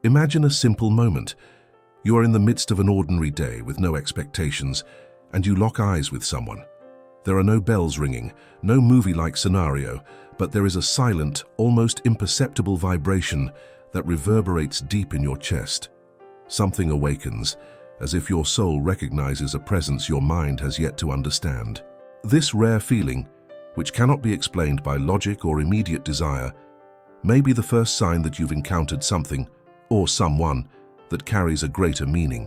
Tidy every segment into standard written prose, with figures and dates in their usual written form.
Imagine a simple moment. You are in the midst of an ordinary day with no expectations, and you lock eyes with someone. There are no bells ringing, no movie-like scenario, but there is a silent, almost imperceptible vibration that reverberates deep in your chest. Something awakens, as if your soul recognizes a presence your mind has yet to understand. This rare feeling, which cannot be explained by logic or immediate desire, may be the first sign that you've encountered something, or someone, that carries a greater meaning.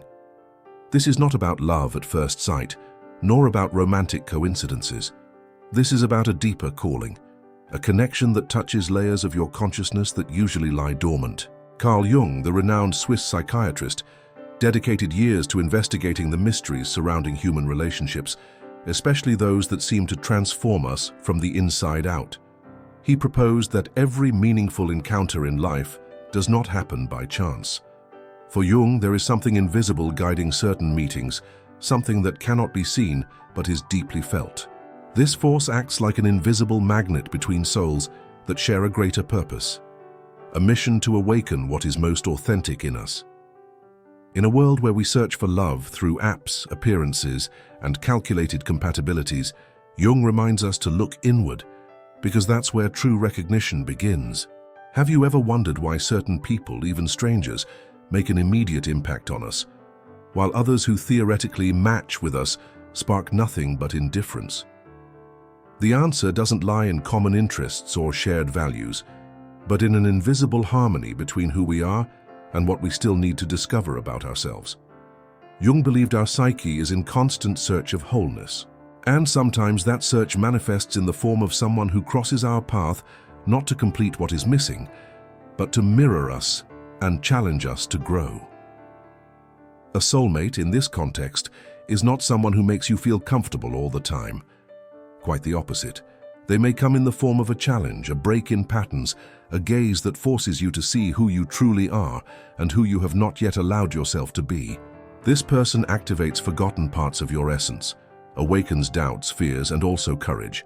This is not about love at first sight, nor about romantic coincidences. This is about a deeper calling, a connection that touches layers of your consciousness that usually lie dormant. Carl Jung, the renowned Swiss psychiatrist, dedicated years to investigating the mysteries surrounding human relationships, especially those that seem to transform us from the inside out. He proposed that every meaningful encounter in life does not happen by chance. For Jung, there is something invisible guiding certain meetings, something that cannot be seen but is deeply felt. This force acts like an invisible magnet between souls that share a greater purpose, a mission to awaken what is most authentic in us. In a world where we search for love through apps, appearances, and calculated compatibilities, Jung reminds us to look inward, because that's where true recognition begins. Have you ever wondered why certain people, even strangers, make an immediate impact on us, while others who theoretically match with us spark nothing but indifference? The answer doesn't lie in common interests or shared values, but in an invisible harmony between who we are and what we still need to discover about ourselves. Jung believed our psyche is in constant search of wholeness, and sometimes that search manifests in the form of someone who crosses our path not to complete what is missing, but to mirror us and challenge us to grow. A soulmate, in this context, is not someone who makes you feel comfortable all the time. Quite the opposite. They may come in the form of a challenge, a break in patterns, a gaze that forces you to see who you truly are and who you have not yet allowed yourself to be. This person activates forgotten parts of your essence, awakens doubts, fears, and also courage.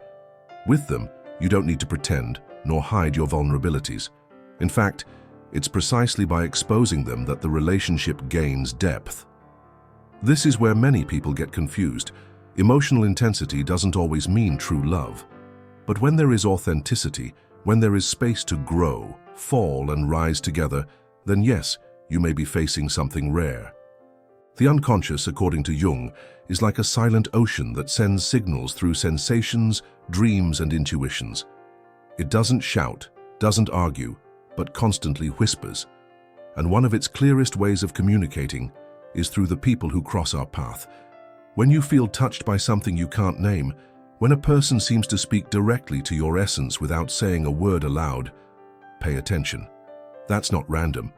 With them, you don't need to pretend nor hide your vulnerabilities. In fact, it's precisely by exposing them that the relationship gains depth. This is where many people get confused. Emotional intensity doesn't always mean true love. But when there is authenticity, when there is space to grow, fall, and rise together, then yes, you may be facing something rare. The unconscious, according to Jung, is like a silent ocean that sends signals through sensations, dreams, and intuitions. It doesn't shout, doesn't argue, but constantly whispers. And one of its clearest ways of communicating is through the people who cross our path. When you feel touched by something you can't name, when a person seems to speak directly to your essence without saying a word aloud, pay attention. That's not random.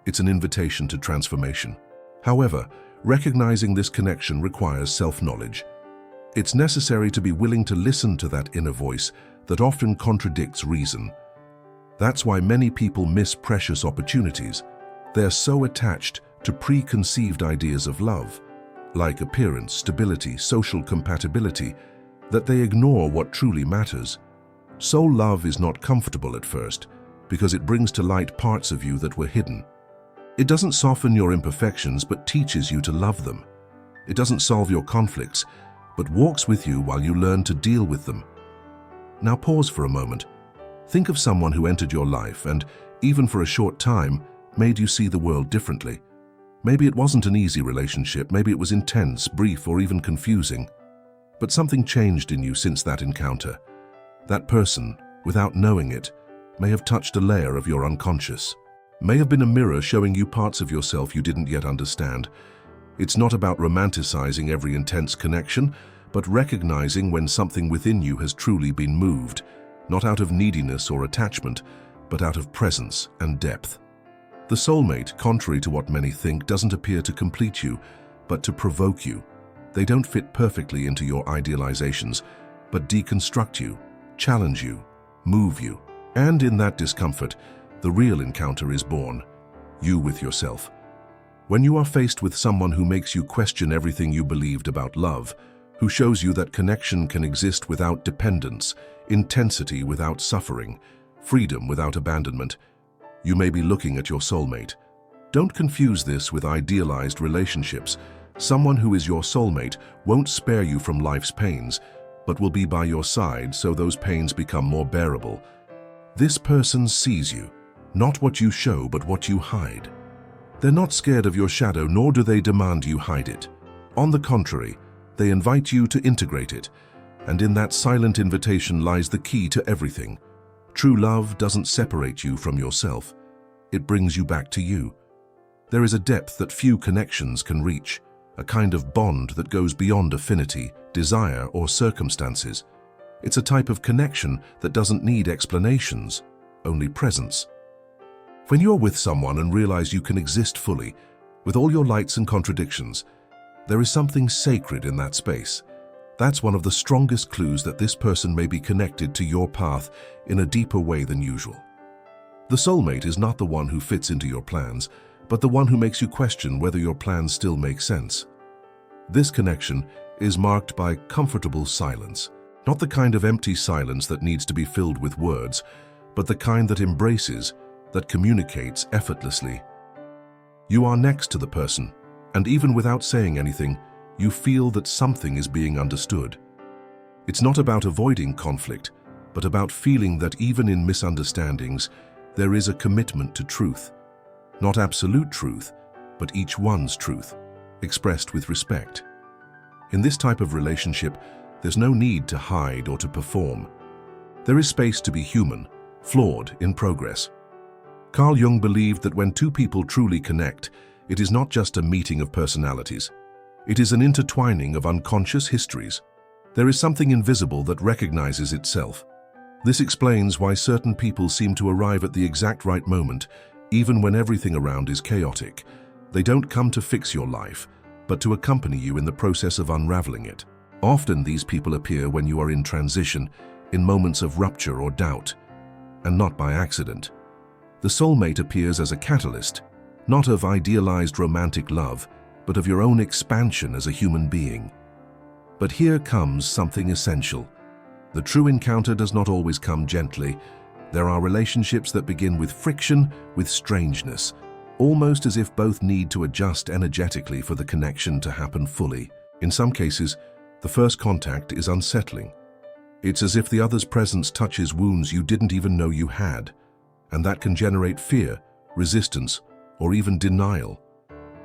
It's an invitation to transformation. However, recognizing this connection requires self-knowledge. It's necessary to be willing to listen to that inner voice that often contradicts reason. That's why many people miss precious opportunities. They're so attached to preconceived ideas of love, like appearance, stability, social compatibility, that they ignore what truly matters. Soul love is not comfortable at first, because it brings to light parts of you that were hidden. It doesn't soften your imperfections, but teaches you to love them. It doesn't solve your conflicts, but walks with you while you learn to deal with them. Now pause for a moment. Think of someone who entered your life and, even for a short time, made you see the world differently. Maybe it wasn't an easy relationship, maybe it was intense, brief, or even confusing. But something changed in you since that encounter. That person, without knowing it, may have touched a layer of your unconscious. May have been a mirror showing you parts of yourself you didn't yet understand. It's not about romanticizing every intense connection, but recognizing when something within you has truly been moved, not out of neediness or attachment, but out of presence and depth. The soulmate, contrary to what many think, doesn't appear to complete you, but to provoke you. They don't fit perfectly into your idealizations, but deconstruct you, challenge you, move you. And in that discomfort, the real encounter is born, you with yourself. When you are faced with someone who makes you question everything you believed about love, who shows you that connection can exist without dependence, intensity without suffering, freedom without abandonment, you may be looking at your soulmate. Don't confuse this with idealized relationships. Someone who is your soulmate won't spare you from life's pains, but will be by your side so those pains become more bearable. This person sees you, not what you show but what you hide. They're not scared of your shadow, nor do they demand you hide it. On the contrary, they invite you to integrate it, and in that silent invitation lies the key to everything. True love doesn't separate you from yourself. It brings you back to you. There is a depth that few connections can reach, a kind of bond that goes beyond affinity, desire, or circumstances. It's a type of connection that doesn't need explanations, only presence. When you're with someone and realize you can exist fully, with all your lights and contradictions, there is something sacred in that space. That's one of the strongest clues that this person may be connected to your path in a deeper way than usual. The soulmate is not the one who fits into your plans, but the one who makes you question whether your plans still make sense. This connection is marked by comfortable silence, not the kind of empty silence that needs to be filled with words, but the kind that embraces, that communicates effortlessly. You are next to the person, and even without saying anything, you feel that something is being understood. It's not about avoiding conflict, but about feeling that even in misunderstandings, there is a commitment to truth. Not absolute truth, but each one's truth, expressed with respect. In this type of relationship, there's no need to hide or to perform. There is space to be human, flawed, in progress. Carl Jung believed that when two people truly connect, it is not just a meeting of personalities. It is an intertwining of unconscious histories. There is something invisible that recognizes itself. This explains why certain people seem to arrive at the exact right moment, even when everything around is chaotic. They don't come to fix your life, but to accompany you in the process of unraveling it. Often these people appear when you are in transition, in moments of rupture or doubt, and not by accident. The soulmate appears as a catalyst, not of idealized romantic love, but of your own expansion as a human being. But here comes something essential. The true encounter does not always come gently. There are relationships that begin with friction, with strangeness, almost as if both need to adjust energetically for the connection to happen fully. In some cases, the first contact is unsettling. It's as if the other's presence touches wounds you didn't even know you had, and that can generate fear, resistance, or even denial.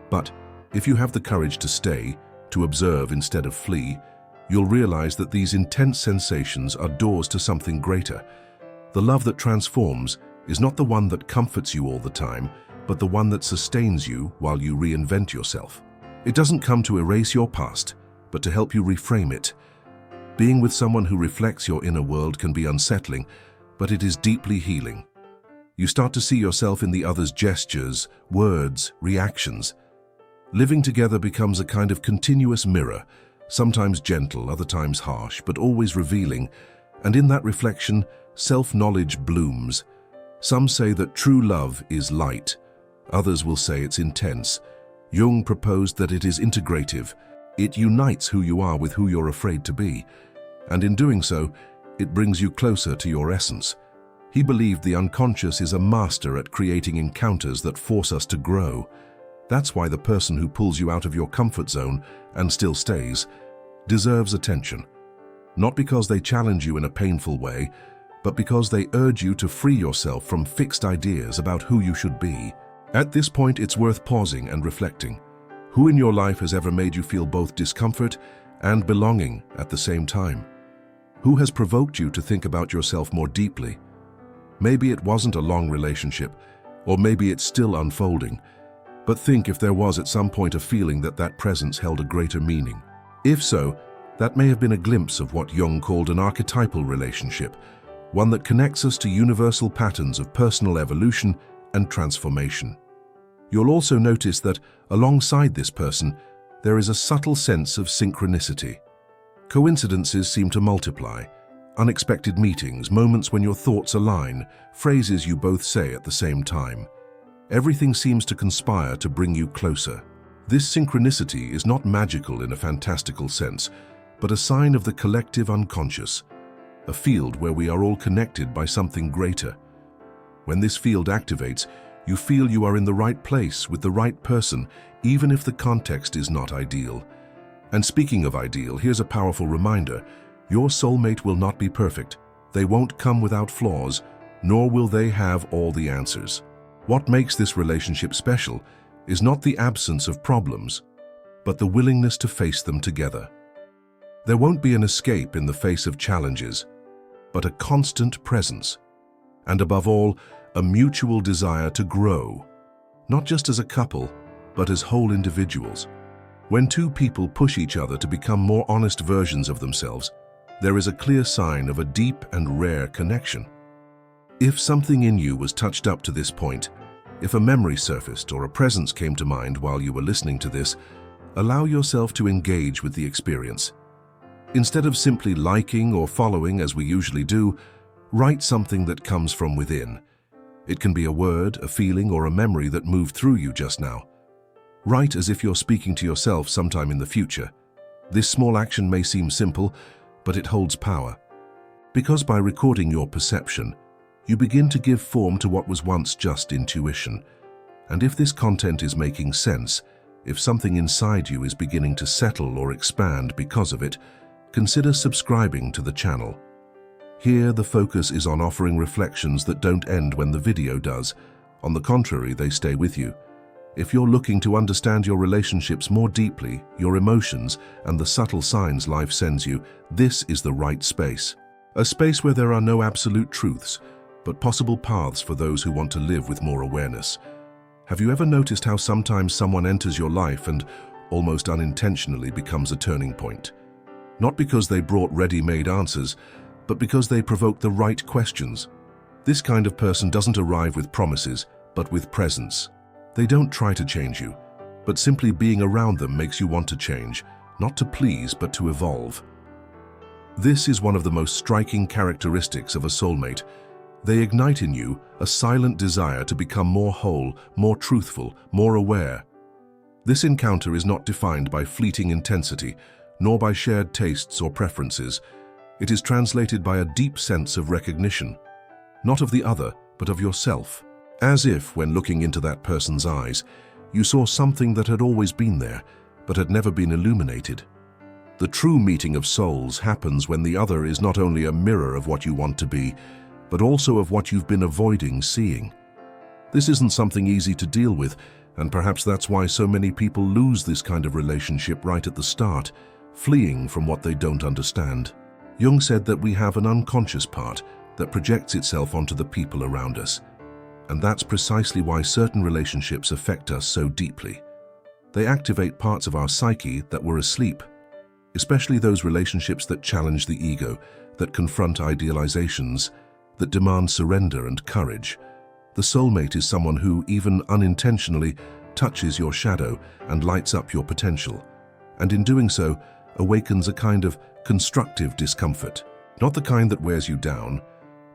But if you have the courage to stay, to observe instead of flee, you'll realize that these intense sensations are doors to something greater. The love that transforms is not the one that comforts you all the time, but the one that sustains you while you reinvent yourself. It doesn't come to erase your past, but to help you reframe it. Being with someone who reflects your inner world can be unsettling, but it is deeply healing. You start to see yourself in the other's gestures, words, reactions. Living together becomes a kind of continuous mirror, sometimes gentle, other times harsh, but always revealing, and in that reflection, self-knowledge blooms. Some say that true love is light. Others will say it's intense. Jung proposed that it is integrative. It unites who you are with who you're afraid to be. And in doing so, it brings you closer to your essence. He believed the unconscious is a master at creating encounters that force us to grow. That's why the person who pulls you out of your comfort zone and still stays deserves attention. Not because they challenge you in a painful way, but because they urge you to free yourself from fixed ideas about who you should be. At this point, it's worth pausing and reflecting. Who in your life has ever made you feel both discomfort and belonging at the same time? Who has provoked you to think about yourself more deeply? Maybe it wasn't a long relationship, or maybe it's still unfolding. But think if there was at some point a feeling that that presence held a greater meaning. If so, that may have been a glimpse of what Jung called an archetypal relationship, one that connects us to universal patterns of personal evolution and transformation. You'll also notice that, alongside this person, there is a subtle sense of synchronicity. Coincidences seem to multiply. Unexpected meetings, moments when your thoughts align, phrases you both say at the same time. Everything seems to conspire to bring you closer. This synchronicity is not magical in a fantastical sense, but a sign of the collective unconscious, a field where we are all connected by something greater. When this field activates, You feel you are in the right place with the right person, even if the context is not ideal. And speaking of ideal, here's a powerful reminder. Your soulmate will not be perfect. They won't come without flaws, nor will they have all the answers. What makes this relationship special is not the absence of problems, but the willingness to face them together. There won't be an escape in the face of challenges, but a constant presence. And above all, a mutual desire to grow, not just as a couple, but as whole individuals. When two people push each other to become more honest versions of themselves, there is a clear sign of a deep and rare connection. If something in you was touched up to this point, if a memory surfaced or a presence came to mind while you were listening to this, allow yourself to engage with the experience. Instead of simply liking or following as we usually do, write something that comes from within. It can be a word, a feeling, or a memory that moved through you just now. Write as if you're speaking to yourself sometime in the future. This small action may seem simple, but it holds power. Because by recording your perception, you begin to give form to what was once just intuition. And if this content is making sense, if something inside you is beginning to settle or expand because of it, consider subscribing to the channel. Here, the focus is on offering reflections that don't end when the video does. On the contrary, they stay with you. If you're looking to understand your relationships more deeply, your emotions, and the subtle signs life sends you, this is the right space. A space where there are no absolute truths, but possible paths for those who want to live with more awareness. Have you ever noticed how sometimes someone enters your life and, almost unintentionally, becomes a turning point? Not because they brought ready-made answers, but because they provoke the right questions. This kind of person doesn't arrive with promises, but with presence. They don't try to change you, but simply being around them makes you want to change, not to please, but to evolve. This is one of the most striking characteristics of a soulmate. They ignite in you a silent desire to become more whole, more truthful, more aware. This encounter is not defined by fleeting intensity, nor by shared tastes or preferences. It is translated by a deep sense of recognition, not of the other, but of yourself. As if, when looking into that person's eyes, you saw something that had always been there, but had never been illuminated. The true meeting of souls happens when the other is not only a mirror of what you want to be, but also of what you've been avoiding seeing. This isn't something easy to deal with, and perhaps that's why so many people lose this kind of relationship right at the start, fleeing from what they don't understand. Jung said that we have an unconscious part that projects itself onto the people around us. And that's precisely why certain relationships affect us so deeply. They activate parts of our psyche that were asleep, especially those relationships that challenge the ego, that confront idealizations, that demand surrender and courage. The soulmate is someone who, even unintentionally, touches your shadow and lights up your potential, and in doing so, awakens a kind of constructive discomfort. Not the kind that wears you down,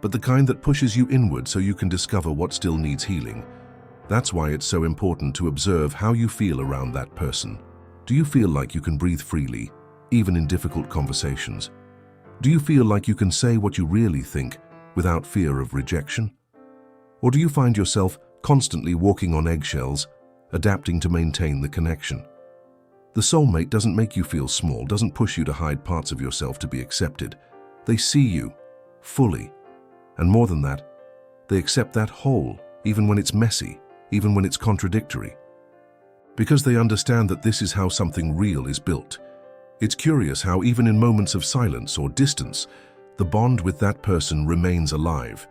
but the kind that pushes you inward so you can discover what still needs healing. That's why it's so important to observe how you feel around that person. Do you feel like you can breathe freely, even in difficult conversations? Do you feel like you can say what you really think without fear of rejection? Or do you find yourself constantly walking on eggshells, adapting to maintain the connection? The soulmate doesn't make you feel small, doesn't push you to hide parts of yourself to be accepted. They see you fully. And more than that, they accept that whole, even when it's messy, even when it's contradictory. Because they understand that this is how something real is built. It's curious how even in moments of silence or distance, the bond with that person remains alive.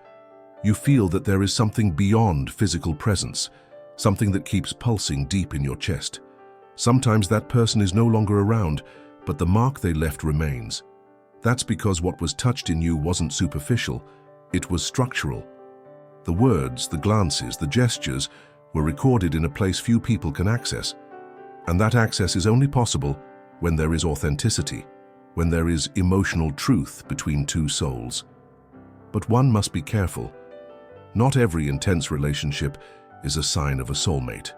You feel that there is something beyond physical presence, something that keeps pulsing deep in your chest. Sometimes that person is no longer around, but the mark they left remains. That's because what was touched in you wasn't superficial, it was structural. The words, the glances, the gestures were recorded in a place few people can access. And that access is only possible when there is authenticity, when there is emotional truth between two souls. But one must be careful. Not every intense relationship is a sign of a soulmate.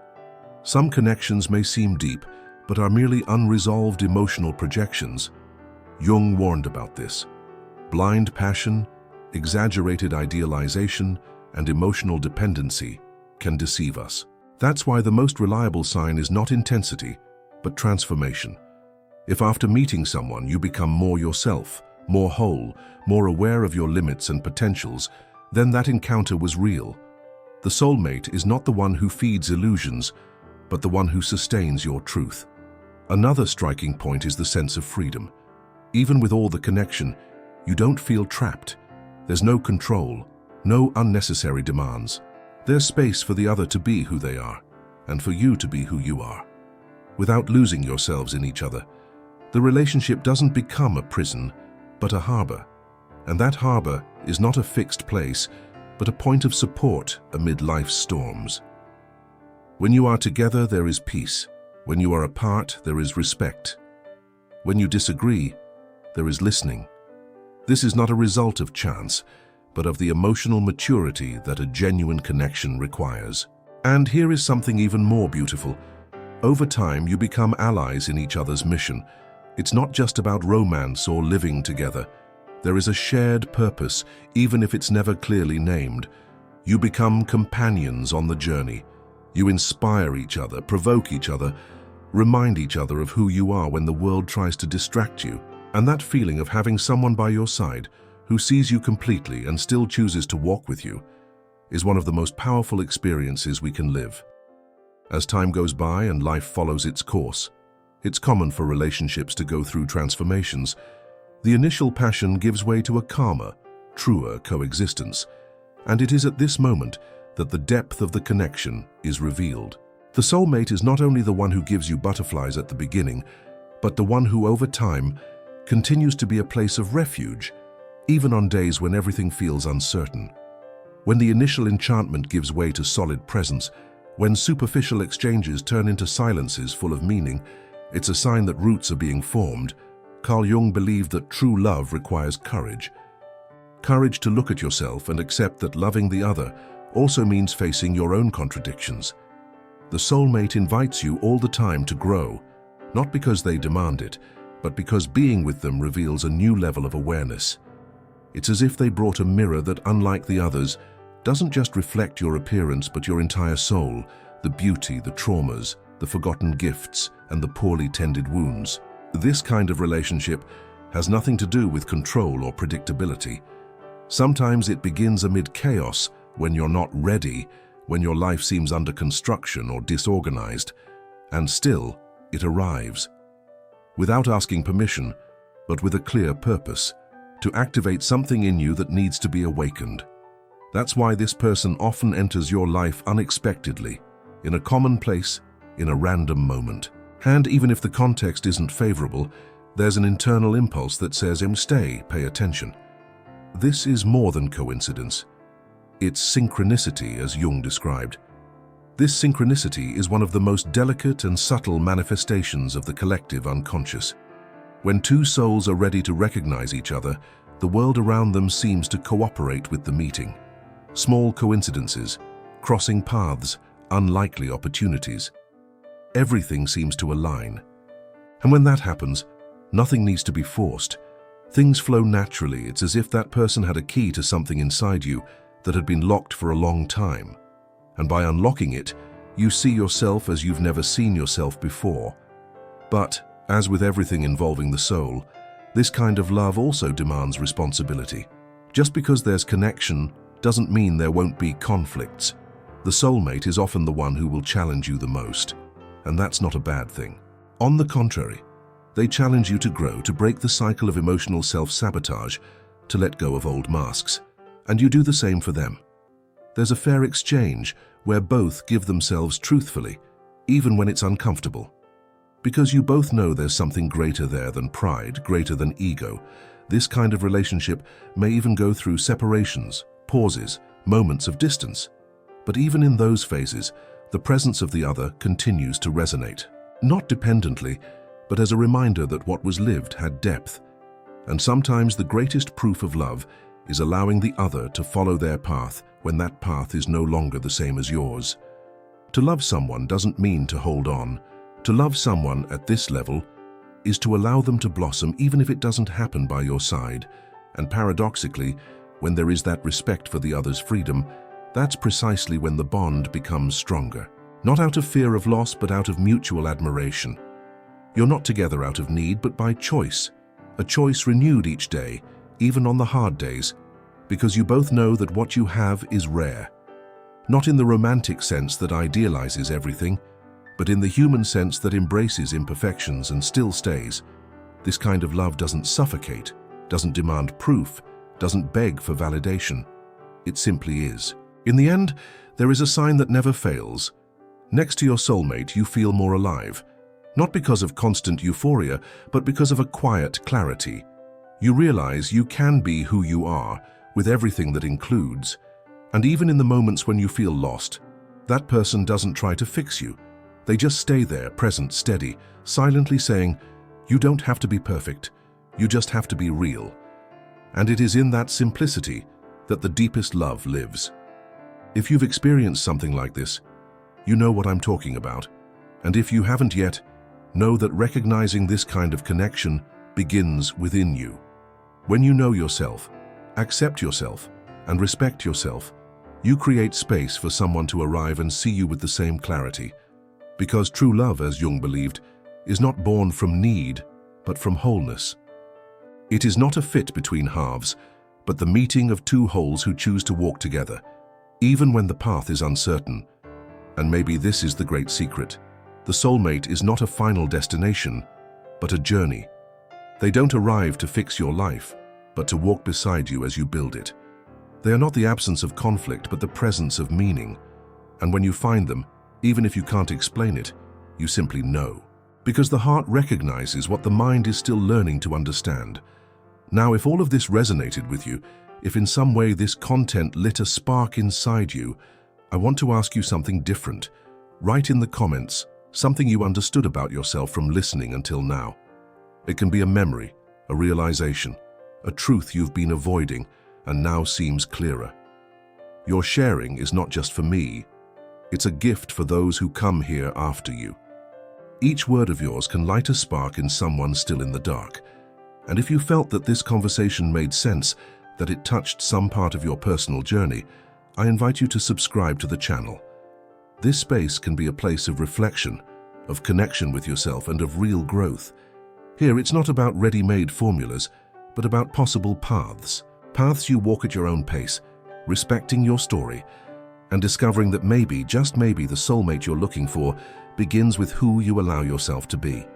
Some connections may seem deep, but are merely unresolved emotional projections. Jung warned about this. Blind passion, exaggerated idealization, and emotional dependency can deceive us. That's why the most reliable sign is not intensity, but transformation. If after meeting someone you become more yourself, more whole, more aware of your limits and potentials, then that encounter was real. The soulmate is not the one who feeds illusions, but the one who sustains your truth. Another striking point is the sense of freedom. Even with all the connection, you don't feel trapped. There's no control, no unnecessary demands. There's space for the other to be who they are, and for you to be who you are. Without losing yourselves in each other, the relationship doesn't become a prison, but a harbor. And that harbor is not a fixed place, but a point of support amid life's storms. When you are together, there is peace. When you are apart, there is respect. When you disagree, there is listening. This is not a result of chance, but of the emotional maturity that a genuine connection requires. And here is something even more beautiful. Over time, you become allies in each other's mission. It's not just about romance or living together. There is a shared purpose, even if it's never clearly named. You become companions on the journey. You inspire each other, provoke each other, remind each other of who you are when the world tries to distract you. And that feeling of having someone by your side who sees you completely and still chooses to walk with you is one of the most powerful experiences we can live. As time goes by and life follows its course, it's common for relationships to go through transformations. The initial passion gives way to a calmer, truer coexistence, and it is at this moment that the depth of the connection is revealed. The soulmate is not only the one who gives you butterflies at the beginning, but the one who over time continues to be a place of refuge, even on days when everything feels uncertain. When the initial enchantment gives way to solid presence, when superficial exchanges turn into silences full of meaning, it's a sign that roots are being formed. Carl Jung believed that true love requires courage. Courage to look at yourself and accept that loving the other also means facing your own contradictions. The soulmate invites you all the time to grow, not because they demand it, but because being with them reveals a new level of awareness. It's as if they brought a mirror that, unlike the others, doesn't just reflect your appearance but your entire soul, the beauty, the traumas, the forgotten gifts, and the poorly tended wounds. This kind of relationship has nothing to do with control or predictability. Sometimes it begins amid chaos, when you're not ready, when your life seems under construction or disorganized, and still it arrives. Without asking permission, but with a clear purpose, to activate something in you that needs to be awakened. That's why this person often enters your life unexpectedly, in a common place, in a random moment. And even if the context isn't favorable, there's an internal impulse that says, stay, pay attention. This is more than coincidence. It's synchronicity, as Jung described. This synchronicity is one of the most delicate and subtle manifestations of the collective unconscious. When two souls are ready to recognize each other, the world around them seems to cooperate with the meeting. Small coincidences, crossing paths, unlikely opportunities. Everything seems to align. And when that happens, nothing needs to be forced. Things flow naturally. It's as if that person had a key to something inside you that had been locked for a long time. And by unlocking it, you see yourself as you've never seen yourself before. But, as with everything involving the soul, this kind of love also demands responsibility. Just because there's connection doesn't mean there won't be conflicts. The soulmate is often the one who will challenge you the most, and that's not a bad thing. On the contrary, they challenge you to grow, to break the cycle of emotional self-sabotage, to let go of old masks, and you do the same for them. There's a fair exchange where both give themselves truthfully, even when it's uncomfortable. Because you both know there's something greater there than pride, greater than ego. This kind of relationship may even go through separations, pauses, moments of distance. But even in those phases, the presence of the other continues to resonate. Not dependently, but as a reminder that what was lived had depth. And sometimes the greatest proof of love is allowing the other to follow their path when that path is no longer the same as yours. To love someone doesn't mean to hold on. To love someone at this level is to allow them to blossom even if it doesn't happen by your side. And paradoxically, when there is that respect for the other's freedom, that's precisely when the bond becomes stronger. Not out of fear of loss, but out of mutual admiration. You're not together out of need, but by choice. A choice renewed each day, even on the hard days, because you both know that what you have is rare. Not in the romantic sense that idealizes everything, but in the human sense that embraces imperfections and still stays. This kind of love doesn't suffocate, doesn't demand proof, doesn't beg for validation. It simply is. In the end, there is a sign that never fails. Next to your soulmate, you feel more alive. Not because of constant euphoria, but because of a quiet clarity. You realize you can be who you are, with everything that includes. And even in the moments when you feel lost, that person doesn't try to fix you. They just stay there, present, steady, silently saying, "You don't have to be perfect. You just have to be real." And it is in that simplicity that the deepest love lives. If you've experienced something like this, you know what I'm talking about. And if you haven't yet, know that recognizing this kind of connection begins within you. When you know yourself, accept yourself, and respect yourself, you create space for someone to arrive and see you with the same clarity. Because true love, as Jung believed, is not born from need, but from wholeness. It is not a fit between halves, but the meeting of two wholes who choose to walk together, even when the path is uncertain. And maybe this is the great secret. The soulmate is not a final destination, but a journey. They don't arrive to fix your life, but to walk beside you as you build it. They are not the absence of conflict, but the presence of meaning. And when you find them, even if you can't explain it, you simply know. Because the heart recognizes what the mind is still learning to understand. Now, if all of this resonated with you, if in some way this content lit a spark inside you, I want to ask you something different. Write in the comments something you understood about yourself from listening until now. It can be a memory, a realization, a truth you've been avoiding and now seems clearer. Your sharing is not just for me, it's a gift for those who come here after you. Each word of yours can light a spark in someone still in the dark. And if you felt that this conversation made sense, that it touched some part of your personal journey, I invite you to subscribe to the channel. This space can be a place of reflection, of connection with yourself, and of real growth. Here, it's not about ready-made formulas, but about possible paths. Paths you walk at your own pace, respecting your story, and discovering that maybe, just maybe, the soulmate you're looking for begins with who you allow yourself to be.